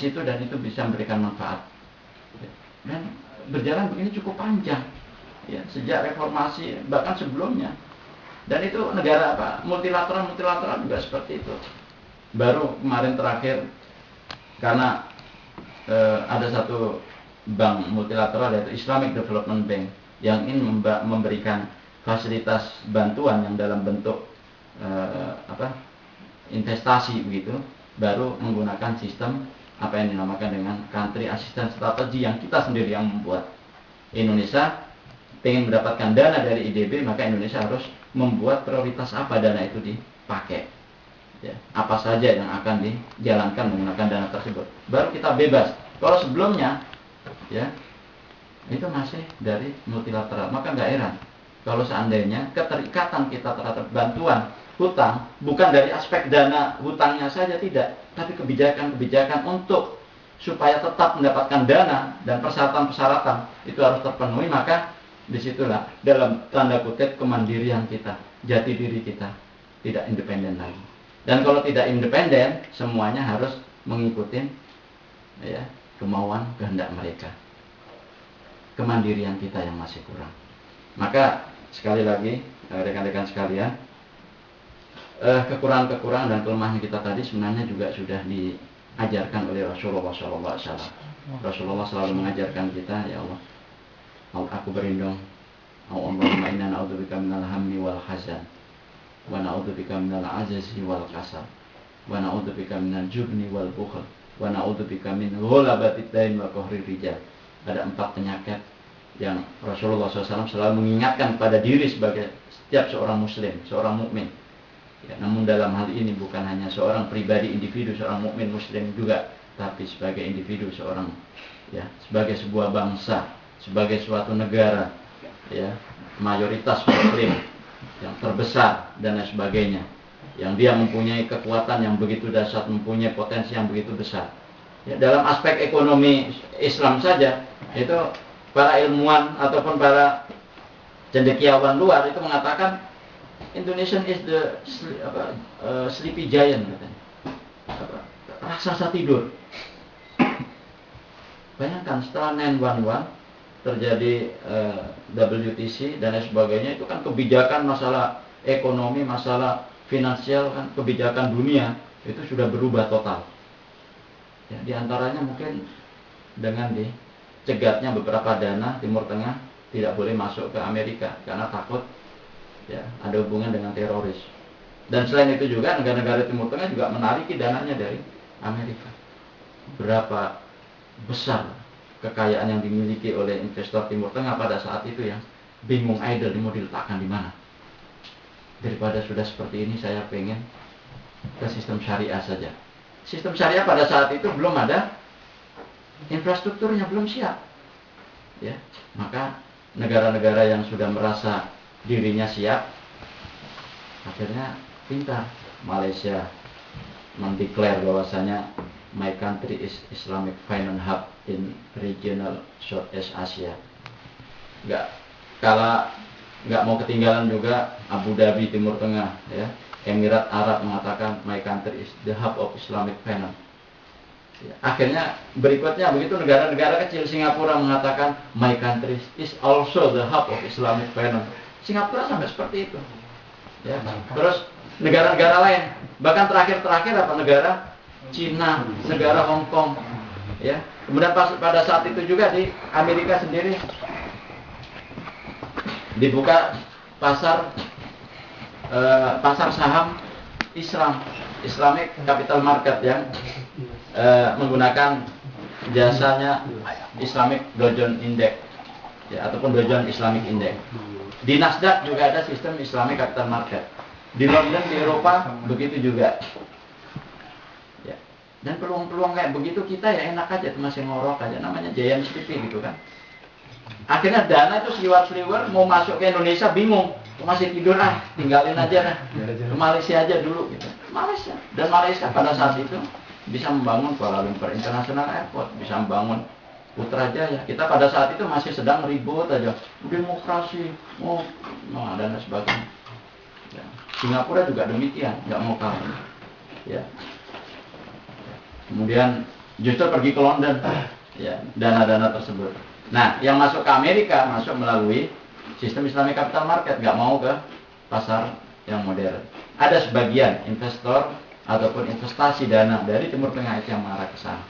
situ dan itu bisa memberikan manfaat. Dan berjalan begini cukup panjang, ya, sejak reformasi bahkan sebelumnya. Dan itu negara multilateral juga seperti itu. Baru kemarin terakhir karena ada satu bank multilateral yaitu Islamic Development Bank yang ingin memberikan fasilitas bantuan yang dalam bentuk investasi begitu, baru menggunakan sistem apa yang dinamakan dengan country assistance strategy yang kita sendiri yang membuat. Indonesia ingin mendapatkan dana dari IDB, maka Indonesia harus membuat prioritas apa dana itu dipakai, ya, apa saja yang akan dijalankan menggunakan dana tersebut, baru kita bebas. Kalau sebelumnya, ya, itu masih dari multilateral, maka nggak heran kalau seandainya keterikatan kita terhadap bantuan hutang bukan dari aspek dana hutangnya saja, tidak, tapi kebijakan-kebijakan untuk supaya tetap mendapatkan dana dan persyaratan-persyaratan itu harus terpenuhi, maka disitulah dalam tanda kutip kemandirian kita, jati diri kita tidak independen lagi. Dan kalau tidak independen, semuanya harus mengikuti, ya, kemauan kehendak mereka. Kemandirian kita yang masih kurang. Maka sekali lagi rekan-rekan sekalian, kekurangan-kekurangan dan kelemahan kita tadi sebenarnya juga sudah diajarkan oleh Rasulullah SAW. Rasulullah selalu mengajarkan kita, ya Allah, aku berlindung, Allahumma inna na'udzubika minal hammi wal hazan, wa na'udzubika minal ajazi wal kasal, wa na'udzubika minal jubni wal bukhl, wa na'udzubika min ghalabatid dain wa qahrir rijal. Ada 4 penyakit yang Rasulullah SAW selalu mengingatkan pada diri sebagai setiap seorang muslim, seorang mukmin. Ya, namun dalam hal ini bukan hanya seorang pribadi individu, seorang mukmin muslim juga, tapi sebagai individu, seorang, ya, sebagai sebuah bangsa, sebagai suatu negara, ya, mayoritas muslim yang terbesar dan lain sebagainya, yang dia mempunyai kekuatan yang begitu dahsyat, mempunyai potensi yang begitu besar. Ya, dalam aspek ekonomi Islam saja, itu para ilmuwan ataupun para cendekiawan luar itu mengatakan Indonesia is the sleepy giant, katanya, raksasa tidur. Bayangkan setelah 9/11 terjadi WTC dan lain sebagainya, itu kan kebijakan masalah ekonomi, masalah finansial, kan kebijakan dunia itu sudah berubah total. Ya, di antaranya mungkin dengan dicegatnya beberapa dana Timur Tengah tidak boleh masuk ke Amerika karena takut, ya, ada hubungan dengan teroris. Dan selain itu juga negara-negara Timur Tengah juga menarik dananya dari Amerika. Berapa besar kekayaan yang dimiliki oleh investor Timur Tengah pada saat itu, yang bingung idle mau diletakkan di mana. Daripada sudah seperti ini, saya pengen ke sistem syariah saja. Sistem syariah pada saat itu belum ada, infrastrukturnya belum siap, ya. Maka negara-negara yang sudah merasa dirinya siap akhirnya pintar. Malaysia mendeklar bahwasanya my country is Islamic Finance Hub in regional Southeast Asia. Nggak mau ketinggalan juga Abu Dhabi, Timur Tengah, ya. Emirat Arab mengatakan my country is the hub of Islamic Finance. Ya, akhirnya berikutnya begitu negara-negara kecil, Singapura mengatakan my country is also the hub of Islamic Finance. Singapura sampai seperti itu, ya. Terus negara-negara lain, bahkan terakhir apa, negara Cina, negara Hong Kong, ya. Kemudian pada saat itu juga di Amerika sendiri dibuka pasar saham Islam, Islamic Capital Market, yang menggunakan jasanya Islamic Dow Jones Index, ya, ataupun Dow Jones Islamic Index. Di Nasdaq juga ada sistem Islamic Capital Market. Di London, di Eropa begitu juga. Ya. Dan peluang-peluang kayak begitu kita ya enak aja, masih ngorok aja, namanya giant sleepy gitu kan. Akhirnya dana itu seliwar-seliwar mau masuk ke Indonesia bingung, masih tidur, tinggalin aja dah, ke Malaysia aja dulu gitu. Malaysia, dan Malaysia pada saat itu bisa membangun Kuala Lumpur International Airport, bisa membangun Putrajaya. Kita pada saat itu masih sedang ribut aja, demokrasi, dan sebagainya. Ya. Singapura juga demikian, nggak mau kalah. Ya. Kemudian justru pergi ke London, ya, dana-dana tersebut. Nah, yang masuk ke Amerika masuk melalui sistem Islamic Capital Market, nggak mau ke pasar yang modern. Ada sebagian investor ataupun investasi dana dari Timur Tengah itu yang mengarah ke sana.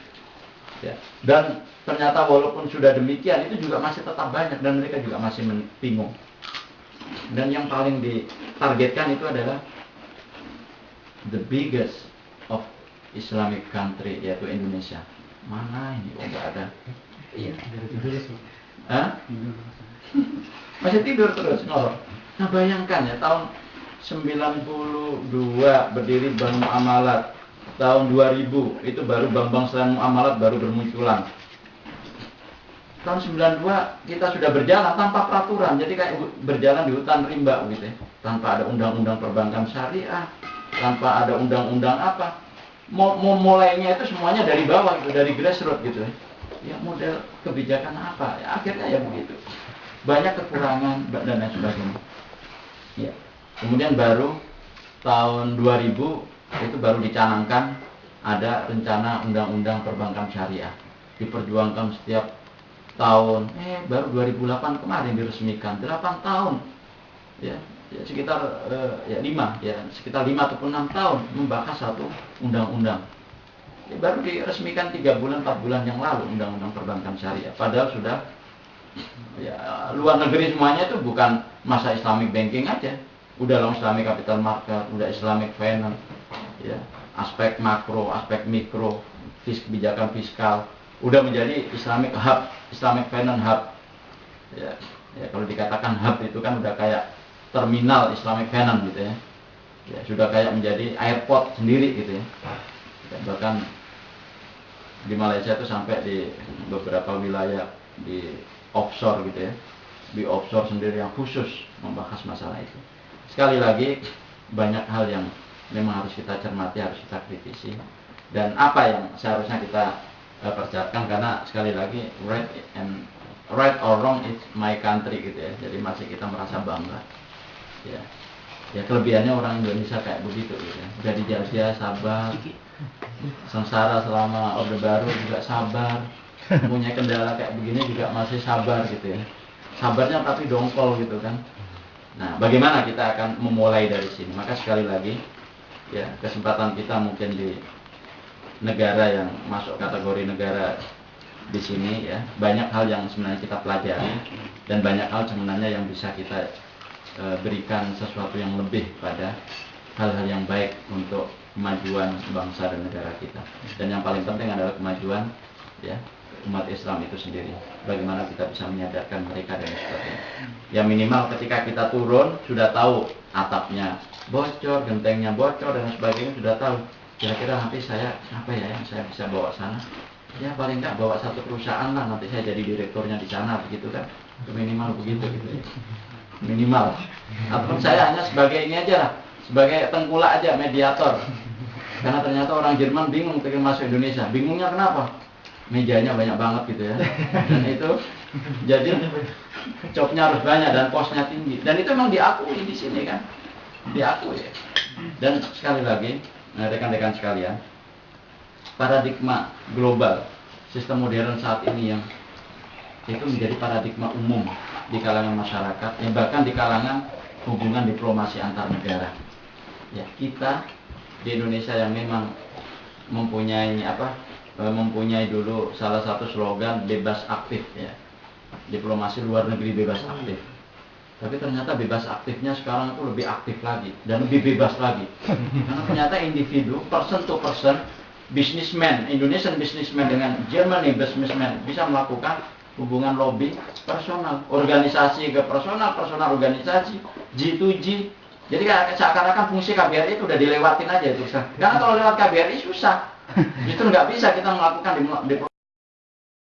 Ya. Dan ternyata walaupun sudah demikian, itu juga masih tetap banyak dan mereka juga masih bingung. Dan yang paling ditargetkan itu adalah the biggest of Islamic country, yaitu Indonesia. Mana ini? Oh, nggak ada. Iya. Hah? Masih tidur terus ngorok. Nah, bayangkan ya, tahun 92 berdiri Bank Muamalat. Tahun 2000 itu baru Bank Selain Muamalat baru bermunculan. Tahun 92 kita sudah berjalan tanpa peraturan, jadi kayak berjalan di hutan rimba gitu ya. Tanpa ada undang-undang perbankan syariah, tanpa ada undang-undang apa. Mulainya itu semuanya dari bawah gitu, dari grassroots gitu ya. Ya model kebijakan apa? Ya, akhirnya ya begitu. Banyak kekurangan dan lain sebagainya. Ya. Kemudian baru tahun 2000 itu baru dicanangkan ada rencana undang-undang perbankan syariah. Diperjuangkan setiap tahun. Baru 2008 kemarin diresmikan. 8 tahun. Ya sekitar 5 ataupun 6 tahun membahas satu undang-undang. Baru diresmikan 3 bulan 4 bulan yang lalu undang-undang perbankan syariah. Padahal sudah luar negeri semuanya itu bukan masa Islamic banking aja. Udah long Islamic capital market, udah Islamic finance, ya, aspek makro, aspek mikro, kebijakan fiskal, udah menjadi Islamic hub, Islamic finance hub. Ya, kalau dikatakan hub itu kan udah kayak terminal Islamic finance gitu ya. Ya, sudah kayak menjadi airport sendiri gitu ya. Bahkan di Malaysia itu sampai di beberapa wilayah di offshore gitu ya. Di offshore sendiri yang khusus membahas masalah itu. Sekali lagi, banyak hal yang memang harus kita cermati, harus kita kritisi. Dan apa yang seharusnya kita persiapkan, karena sekali lagi right or wrong it's my country gitu ya. Jadi masih kita merasa bangga. Ya kelebihannya orang Indonesia kayak begitu gitu ya. Udah dijajah, sabar. Sengsara selama Orde Baru juga sabar. Punya kendala kayak begini juga masih sabar gitu ya. Sabarnya tapi dongkol gitu kan. Nah, bagaimana kita akan memulai dari sini? Maka sekali lagi, ya kesempatan kita mungkin di negara yang masuk kategori negara di sini ya, banyak hal yang sebenarnya kita pelajari dan banyak hal sebenarnya yang bisa kita berikan sesuatu yang lebih pada hal-hal yang baik untuk kemajuan bangsa dan negara kita. Dan yang paling penting adalah kemajuan ya umat Islam itu sendiri. Bagaimana kita bisa menyadarkan mereka dan sebagainya. Ya minimal ketika kita turun sudah tahu atapnya bocor, gentengnya bocor dan sebagainya, sudah tahu. Kira-kira nanti saya apa ya yang saya bisa bawa sana? Ya paling enggak bawa satu perusahaan lah, nanti saya jadi direkturnya di sana begitu kan. Minimal begitu gitu ya. Minimal. Ataupun saya hanya sebagai ini aja lah, sebagai tengkulak aja, mediator. Karena ternyata orang Jerman bingung ketika masuk Indonesia. Bingungnya kenapa? Mejanya banyak banget gitu ya. Dan itu jadi jobnya harus banyak dan posnya tinggi. Dan itu memang diakui di sini kan. Diakui. Dan sekali lagi, rekan-rekan sekalian, paradigma global sistem modern saat ini yang itu menjadi paradigma umum di kalangan masyarakat, yang bahkan di kalangan hubungan diplomasi antar negara. Ya, kita di Indonesia yang memang mempunyai dulu salah satu slogan bebas aktif ya, diplomasi luar negeri bebas aktif. Tapi ternyata bebas aktifnya sekarang itu lebih aktif lagi dan lebih bebas lagi. Karena ternyata individu, person to person, businessman, Indonesian businessman dengan Germany businessman bisa melakukan hubungan lobby personal, organisasi ke personal, personal organisasi, G2G. Jadi seakan-akan fungsi KBRI itu udah dilewatin aja itu. Karena kalau lewat KBRI susah. Justru nggak bisa kita melakukan di